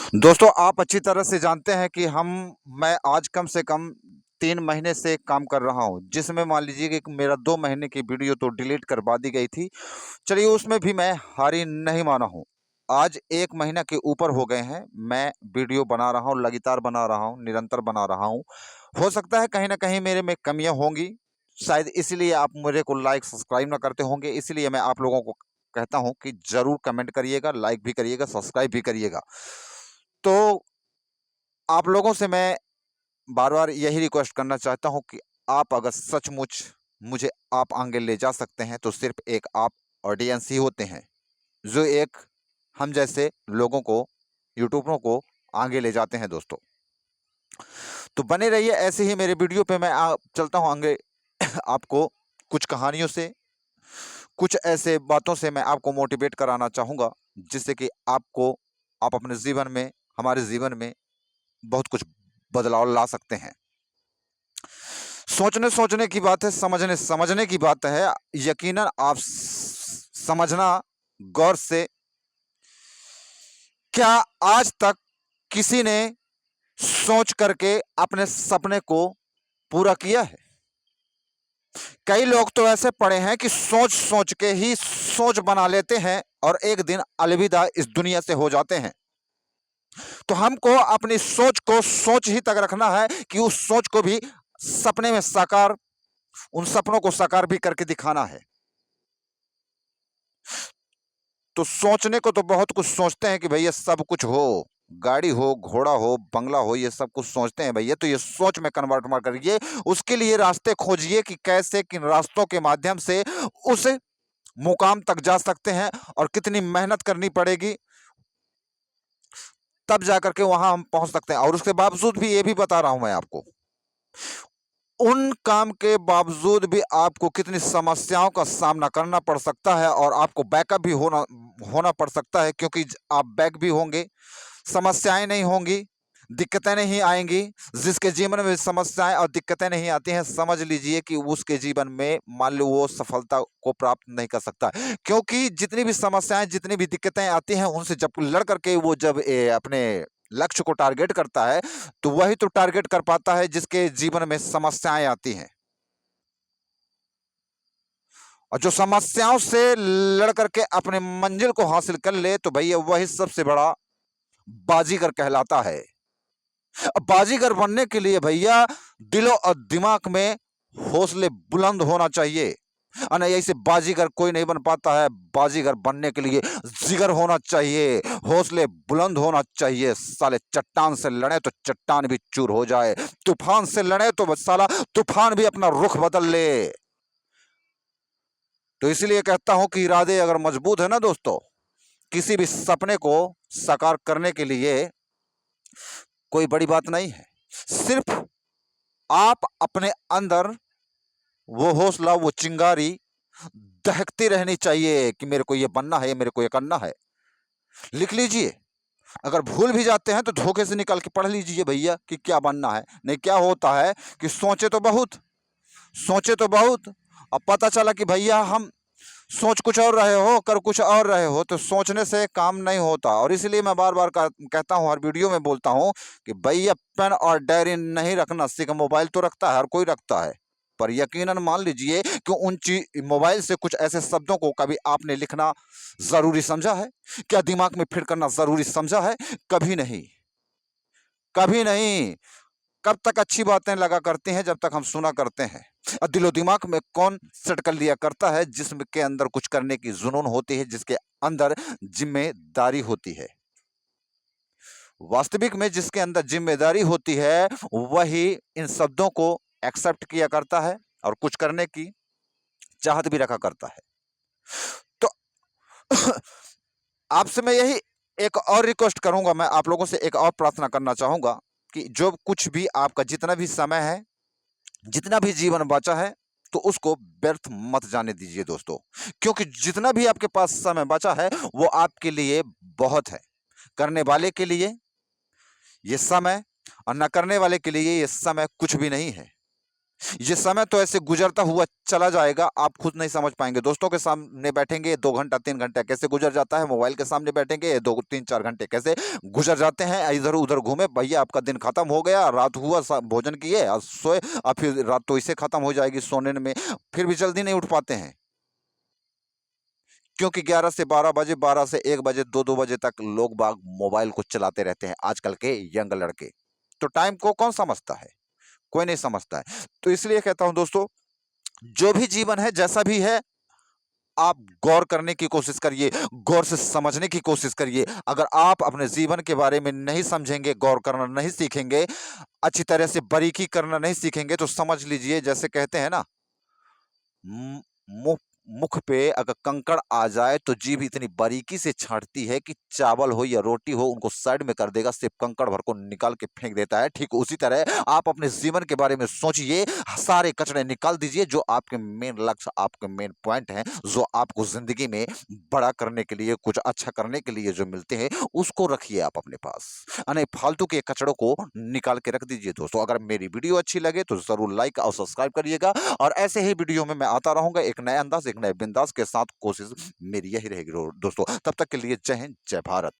दोस्तों, आप अच्छी तरह से जानते हैं कि मैं आज कम से कम 3 महीने से काम कर रहा हूँ, जिसमें मान लीजिए कि मेरा 2 महीने की वीडियो तो डिलीट करवा दी गई थी। चलिए, उसमें भी मैं हारी नहीं माना हूँ। आज 1 महीना के ऊपर हो गए हैं, मैं वीडियो बना रहा हूँ, लगातार बना रहा हूँ, निरंतर बना रहा हूँ। हो सकता है कहीं न कहीं मेरे में कमियाँ होंगी, शायद इसीलिए आप मेरे को लाइक, सब्सक्राइब ना करते होंगे, इसलिए मैं आप लोगों को कहता हूँ कि ज़रूर कमेंट करिएगा, लाइक भी करिएगा, सब्सक्राइब भी करिएगा। तो आप लोगों से मैं बार-बार यही रिक्वेस्ट करना चाहता हूँ कि आप अगर सचमुच मुझे आप आगे ले जा सकते हैं, तो सिर्फ़ एक आप ऑडियंस ही होते हैं, जो एक हम जैसे लोगों को, यूट्यूबरों को आगे ले जाते हैं दोस्तों। तो बने रहिए ऐसे ही मेरे वीडियो पे मैं चलता हूँ आगे आपको कुछ कहानियों से, कुछ ऐसे बातों से मैं आपको मोटिवेट कराना चाहूँगा, जिससे कि आप अपने जीवन में, हमारे जीवन में बहुत कुछ बदलाव ला सकते हैं। सोचने-सोचने की बात है, समझने की बात है। यकीनन आप समझना गौर से, क्या आज तक किसी ने सोच करके अपने सपने को पूरा किया है? कई लोग तो ऐसे पड़े हैं कि सोच-सोच के ही सोच बना लेते हैं और एक दिन अलविदा इस दुनिया से हो जाते हैं। तो हमको अपनी सोच को सोच ही तक रखना है कि उस सोच को भी सपने में साकार उन सपनों को साकार भी करके दिखाना है। तो सोचने को तो बहुत कुछ सोचते हैं कि भैया सब कुछ हो, गाड़ी हो, घोड़ा हो, बंगला हो, ये सब कुछ सोचते हैं भैया, तो ये सोच में कन्वर्ट मत करिए। उसके लिए रास्ते खोजिए कि कैसे किन रास्तों के माध्यम से उस मुकाम तक जा सकते हैं और कितनी मेहनत करनी पड़ेगी, तब जाकर के वहाँ हम पहुँच सकते हैं। और उसके बावजूद भी ये भी बता रहा हूँ मैं आपको, उन काम के बावजूद भी आपको कितनी समस्याओं का सामना करना पड़ सकता है और आपको बैकअप भी होना होना पड़ सकता है, क्योंकि आप बैक भी होंगे, समस्याएं नहीं होंगी, दिक्कतें नहीं आएंगी। जिसके जीवन में समस्याएं और दिक्कतें नहीं आती हैं, समझ लीजिए कि उसके जीवन में मान लो वो सफलता को प्राप्त नहीं कर सकता, क्योंकि जितनी भी समस्याएं, जितनी भी दिक्कतें आती हैं, उनसे जब लड़ करके वो जब अपने लक्ष्य को टारगेट करता है, तो वही तो टारगेट कर पाता है जिसके जीवन में समस्याएं आती हैं। और जो समस्याओं से लड़ करके अपने मंजिल को हासिल कर ले, तो भैया वही सबसे बड़ा बाजीगर कहलाता है। अब बाजीगर बनने के लिए भैया दिलो और दिमाग में हौसले बुलंद होना चाहिए। और नहीं, ऐसे बाजीगर कोई नहीं बन पाता है। बाजीगर बनने के लिए जिगर होना चाहिए, हौसले बुलंद होना चाहिए। साले चट्टान से लड़े तो चट्टान भी चूर हो जाए, तूफान से लड़े तो बस साला तूफान भी अपना रुख बदल ले। तो इसलिए कहता हूं कि इरादे अगर मजबूत है ना दोस्तों, किसी भी सपने को साकार करने के लिए कोई बड़ी बात नहीं है। सिर्फ आप अपने अंदर वो हौसला, वो चिंगारी दहकती रहनी चाहिए कि मेरे को ये बनना है, ये मेरे को ये करना है। लिख लीजिए। अगर भूल भी जाते हैं तो धोखे से निकाल के पढ़ लीजिए भैया कि क्या बनना है। नहीं, क्या होता है कि सोचे तो बहुत, अब पता चला कि भैया हम सोच कुछ और रहे हो, कर कुछ और रहे हो, तो सोचने से काम नहीं होता। और इसलिए मैं बार-बार कहता हूँ, हर वीडियो में बोलता हूँ कि भैया पेन और डायरी नहीं रखना सीखो। मोबाइल तो रखता है, हर कोई रखता है, पर यकीनन मान लीजिए कि मोबाइल से कुछ ऐसे शब्दों को कभी आपने लिखना ज़रूरी समझा है? क्या दिमाग में फिट करना ज़रूरी समझा है? कभी नहीं, कभी नहीं। कब तक अच्छी बातें लगा करती हैं, जब तक हम सुना करते हैं। और दिलो दिमाग में कौन सेट कर लिया करता है, जिसम के अंदर कुछ करने की जुनून होती है, जिसके अंदर जिम्मेदारी होती है। वास्तविक में जिसके अंदर जिम्मेदारी होती है, वही इन शब्दों को एक्सेप्ट किया करता है और कुछ करने की चाहत भी रखा करता है। तो आपसे मैं यही एक और रिक्वेस्ट करूंगा, मैं आप लोगों से एक और प्रार्थना करना चाहूंगा कि जो कुछ भी आपका जितना भी समय है, जितना भी जीवन बचा है, तो उसको व्यर्थ मत जाने दीजिए दोस्तों। क्योंकि जितना भी आपके पास समय बचा है, वो आपके लिए बहुत है। करने वाले के लिए ये समय, और न करने वाले के लिए ये समय कुछ भी नहीं है। ये समय तो ऐसे गुजरता हुआ चला जाएगा, आप खुद नहीं समझ पाएंगे। दोस्तों के सामने बैठेंगे 2 घंटा 3 घंटा कैसे गुजर जाता है, मोबाइल के सामने बैठेंगे 2 3 4 घंटे कैसे गुजर जाते हैं। इधर उधर घूमे, भैया आपका दिन खत्म हो गया, रात हुआ, भोजन किए और सोए, और फिर रात तो इसे खत्म हो जाएगी सोने में, फिर भी जल्दी नहीं उठ पाते हैं, क्योंकि 11 से 12 बजे, 12 से 1 बजे, 2-2 बजे तक लोग बाग मोबाइल को चलाते रहते हैं, आजकल के यंग लड़के। तो टाइम को कौन समझता है? कोई नहीं समझता है। तो इसलिए कहता हूं दोस्तों, जो भी जीवन है, जैसा भी है, आप गौर करने की कोशिश करिए, गौर से समझने की कोशिश करिए। अगर आप अपने जीवन के बारे में नहीं समझेंगे, गौर करना नहीं सीखेंगे, अच्छी तरह से बारीकी करना नहीं सीखेंगे, तो समझ लीजिए, जैसे कहते हैं ना, मु- मुख मुख पे अगर कंकड़ आ जाए तो जीभ इतनी बारीकी से छांटती है कि चावल हो या रोटी हो, उनको साइड में कर देगा, सिर्फ कंकड़ भर को निकाल के फेंक देता है। ठीक उसी तरह आप अपने जीवन के बारे में सोचिए, सारे कचरे निकाल दीजिए, जो आपके मेन लक्ष्य, आपके मेन पॉइंट हैं, जो आपको जिंदगी में बड़ा करने के लिए, कुछ अच्छा करने के लिए जो मिलते हैं, उसको रखिए आप अपने पास, अने फालतू के कचड़ों को निकाल के रख दीजिए। दोस्तों, अगर मेरी वीडियो अच्छी लगे तो जरूर लाइक और सब्सक्राइब करिएगा, और ऐसे ही वीडियो में मैं आता रहूंगा एक नए अंदाज, एक नए बिंदास के साथ। कोशिश मेरी यही रहेगी दोस्तों। तब तक के लिए जय हिंद, जय भारत।